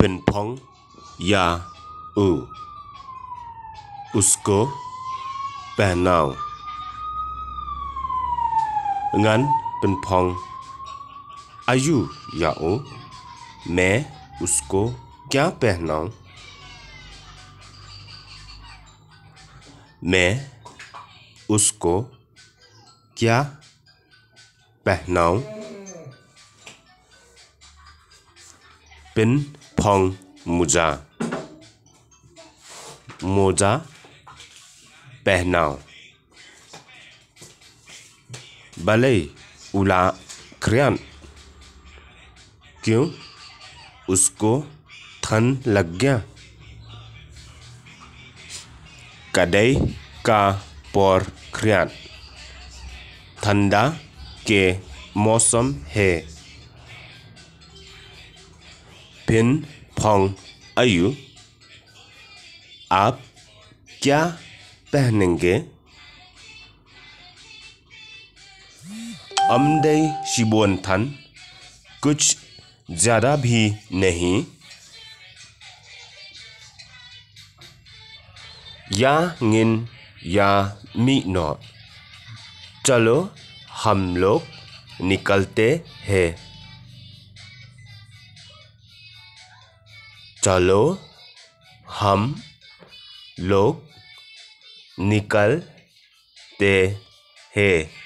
पिनपोंग या उ उसको पहनाओ ngắn पिनपोंग आयु या ओ मैं उसको क्या पहनाऊं मैं उसको क्या पहनाऊं पिनपोंग मोजा मोजा पहनाओ balay ula krian क्यों उसको ठंड लग गया kadai का por krian ठंडा के मौसम है पिनपोंग आयु आप क्या पहनेंगे Amday Shibontan कुछ ज़्यादा भी नहीं या ngin या मीनो चलो हम लोग निकलते हैं चलो हम लोग निकलते हैं